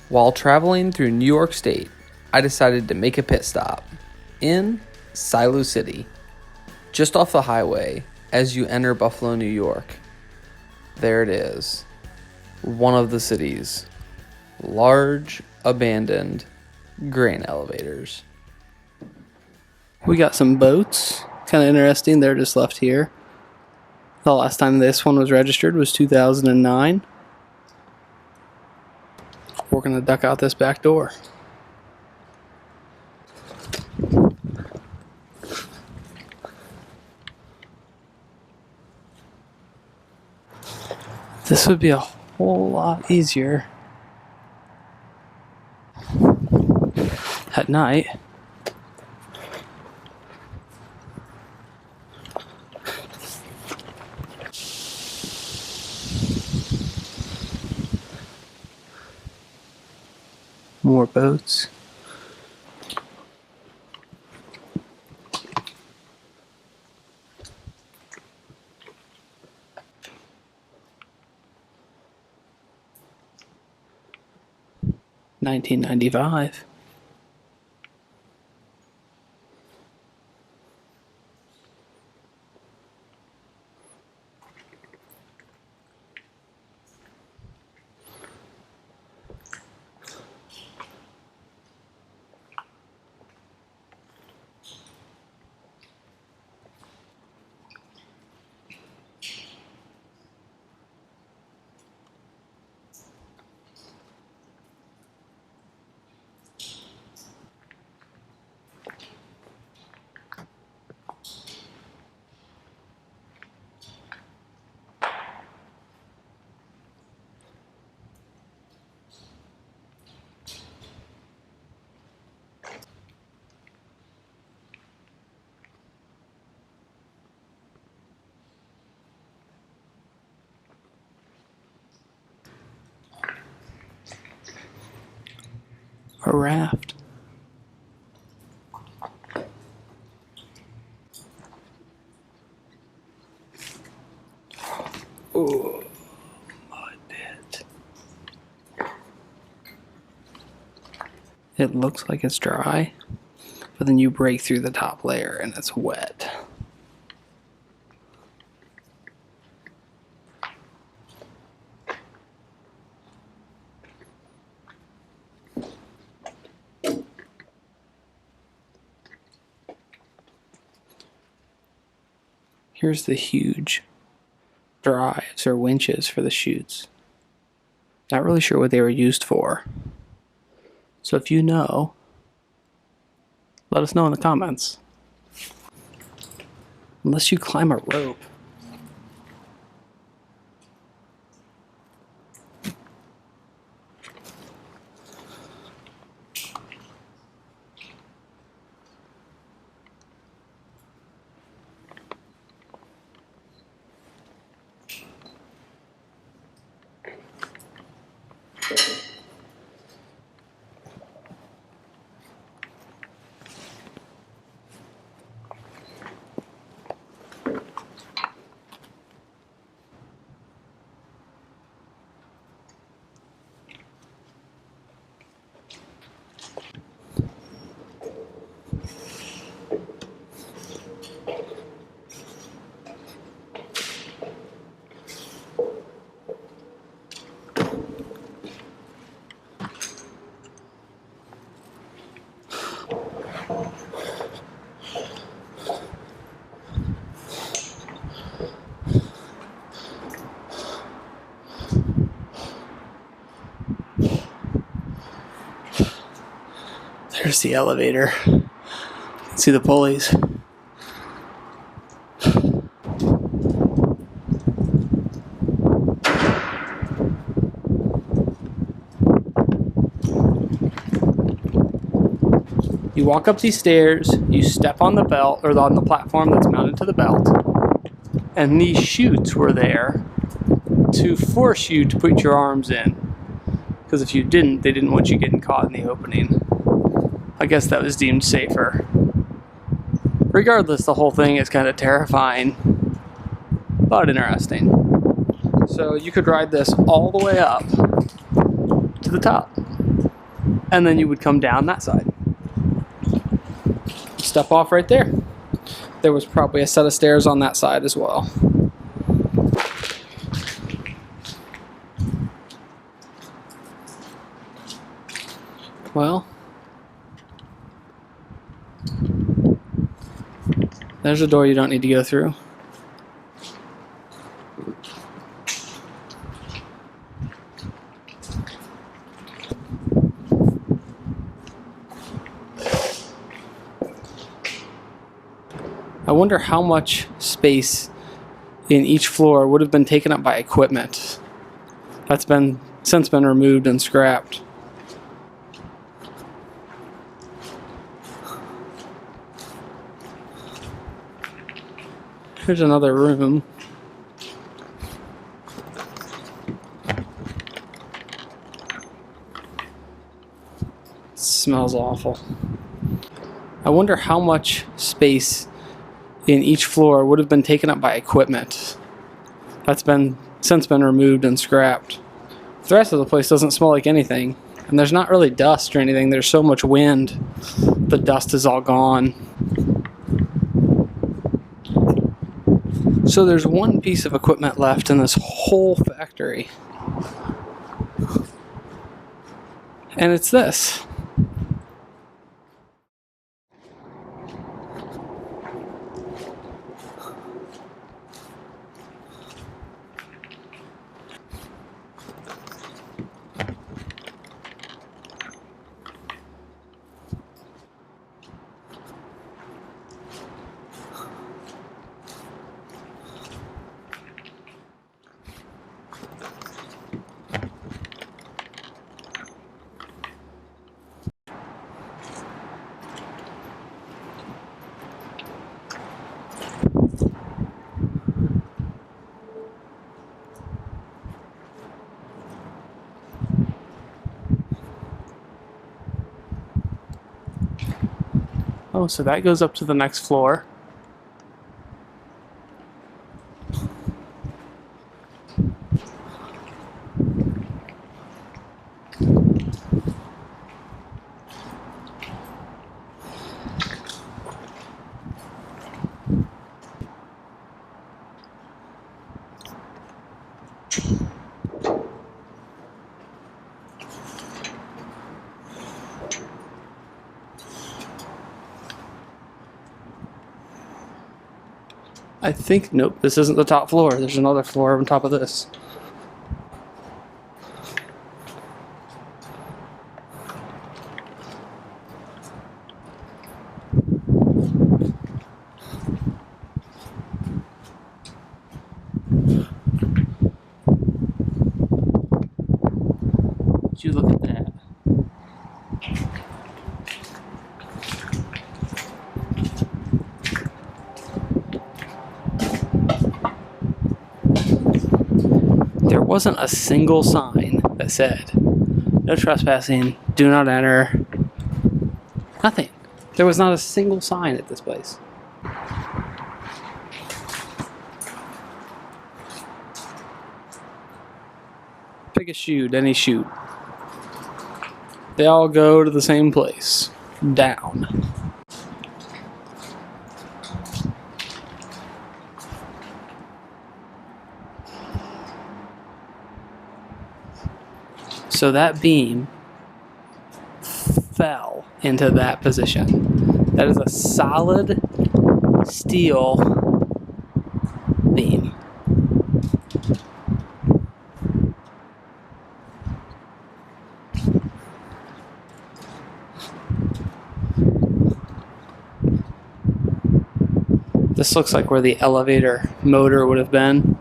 While traveling through New York State, I decided to make a pit stop in Silo City, just off the highway as you enter Buffalo, New York. There it is, one of the city's large, abandoned grain elevators. We got some boats, kind of interesting, they're just left here. The last time this one was registered was 2009. We're going to duck out this back door. This would be a whole lot easier at night. More boats. $19.95. A raft. Oh, mud pit. It looks like it's dry, but then you break through the top layer and it's wet. Here's the huge drives or winches for the chutes. Not really sure what they were used for. So if you know, let us know in the comments. Unless you climb a rope. There's the elevator. You can see the pulleys. You walk up these stairs, you step on the belt, or on the platform that's mounted to the belt, and these chutes were there to force you to put your arms in. Because if you didn't, they didn't want you getting caught in the opening. I guess that was deemed safer. Regardless, the whole thing is kind of terrifying, but interesting. So you could ride this all the way up to the top. and then you would come down that side. Step off right there. There was probably a set of stairs on that side as well. Well, there's a door you don't need to go through. I wonder how much space in each floor would have been taken up by equipment that's since been removed and scrapped. Here's another room. It smells awful. I wonder how much space in each floor would have been taken up by equipment that's since been removed and scrapped. The rest of the place doesn't smell like anything, and there's not really dust or anything. There's so much wind, the dust is all gone. So there's one piece of equipment left in this whole factory, and it's this. Oh, so that goes up to the next floor. I think, nope, this isn't the top floor. There's another floor on top of this. Would you look at that? There wasn't a single sign that said, no trespassing, do not enter. Nothing. There was not a single sign at this place. Pick a chute, any chute. They all go to the same place. Down. So that beam fell into that position. That is a solid steel beam. This looks like where the elevator motor would have been.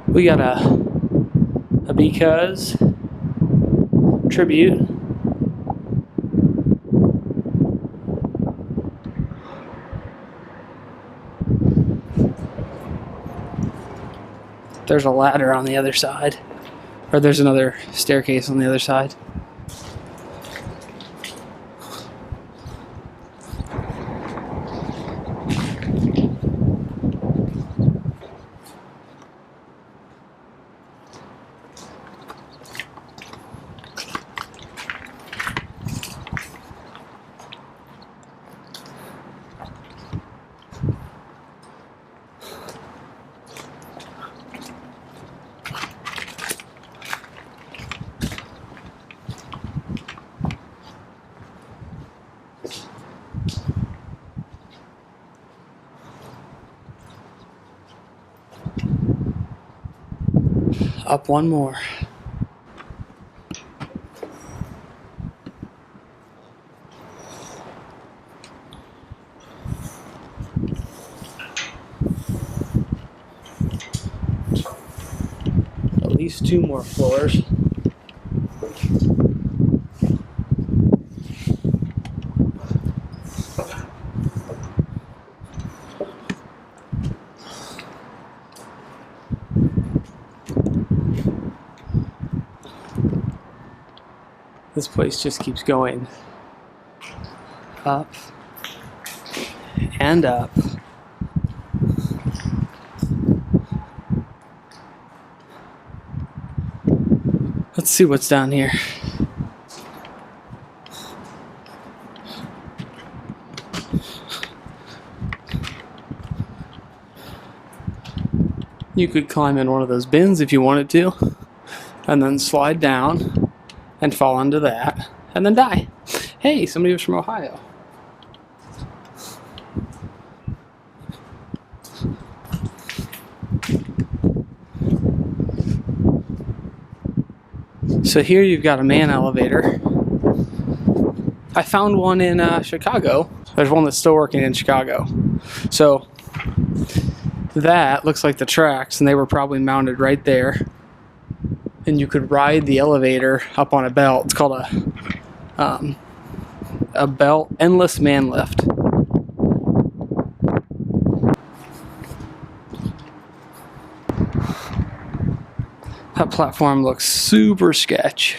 We got a because tribute. There's a ladder on the other side, or there's another staircase on the other side. Up one more. At least 2 more floors. This place just keeps going up and up. Let's see what's down here. You could climb in one of those bins if you wanted to, and then slide down and fall into that, and then die. Hey, somebody was from Ohio. So here you've got a man elevator. I found one in Chicago. There's one that's still working in Chicago. So that looks like the tracks, and they were probably mounted right there. And you could ride the elevator up on a belt. It's called a belt endless man lift. That platform looks super sketch.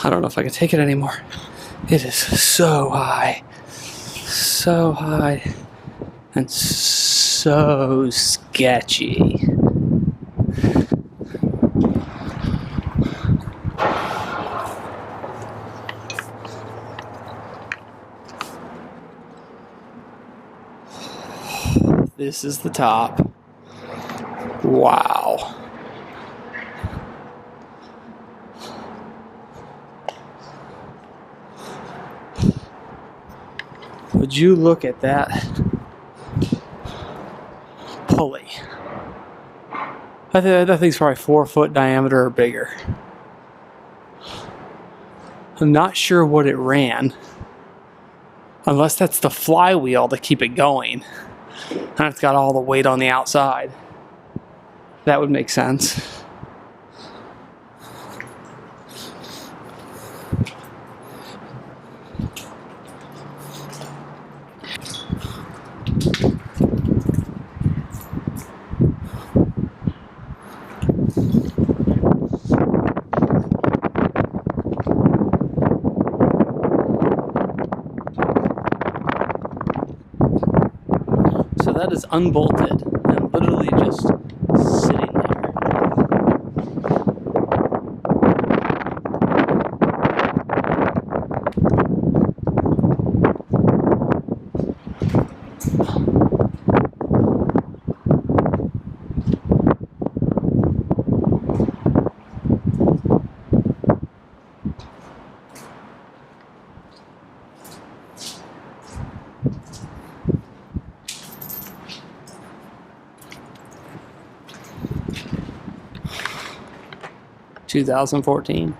I don't know if I can take it anymore. It is so high, and so sketchy. This is the top. Wow. Would you look at that pulley? That thing's probably 4 foot diameter or bigger. I'm not sure what it ran, unless that's the flywheel to keep it going, and it's got all the weight on the outside. That would make sense. So that is unbolted and literally just sitting there. (2014).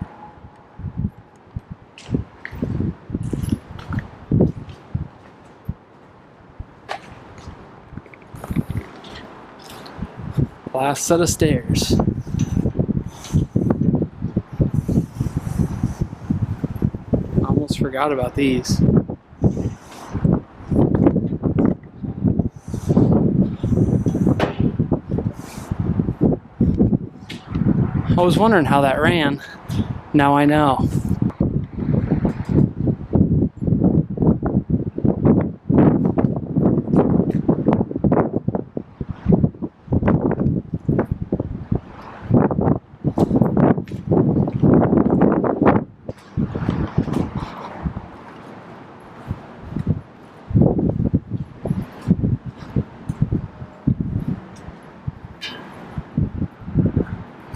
Last set of stairs. Almost forgot about these. I was wondering how that ran. Now I know.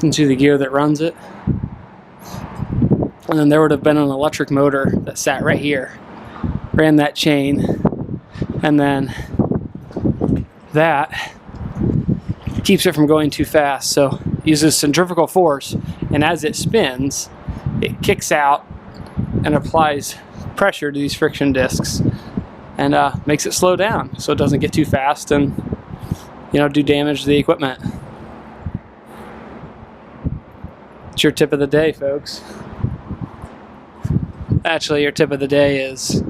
Into the gear that runs it. And then there would have been an electric motor that sat right here, ran that chain, and then that keeps it from going too fast. So it uses centrifugal force, and as it spins, it kicks out and applies pressure to these friction discs and makes it slow down so it doesn't get too fast and, you know, do damage to the equipment. It's your tip of the day, folks. Actually, your tip of the day is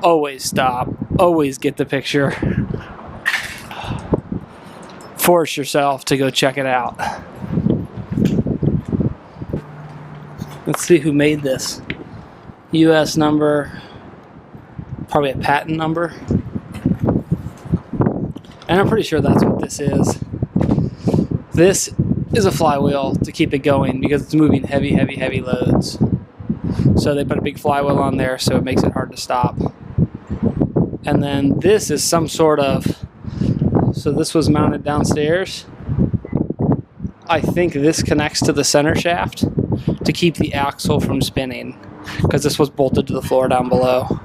always stop, always get the picture. Force yourself to go check it out. Let's see who made this. US number, probably a patent number. And I'm pretty sure that's what this is. This is a flywheel to keep it going because it's moving heavy loads. So they put a big flywheel on there so it makes it hard to stop. And then this is some sort of, so this was mounted downstairs. I think this connects to the center shaft to keep the axle from spinning because this was bolted to the floor down below.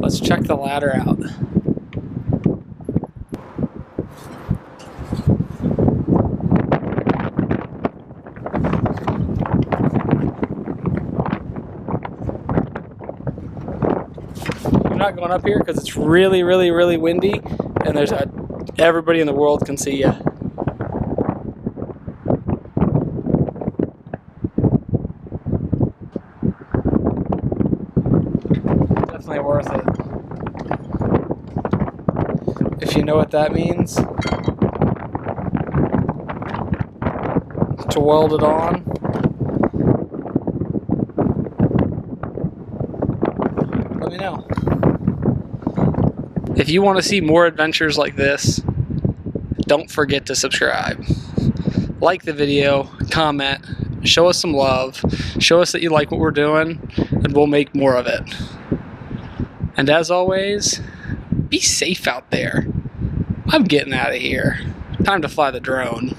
Let's check the ladder out. I'm not going up here because it's really windy and there's everybody in the world can see you. Definitely worth it. If you know what that means. To weld it on. Let me know. If you want to see more adventures like this, don't forget to subscribe. Like the video, comment, show us some love, show us that you like what we're doing, and we'll make more of it. And as always, be safe out there. I'm getting out of here. Time to fly the drone.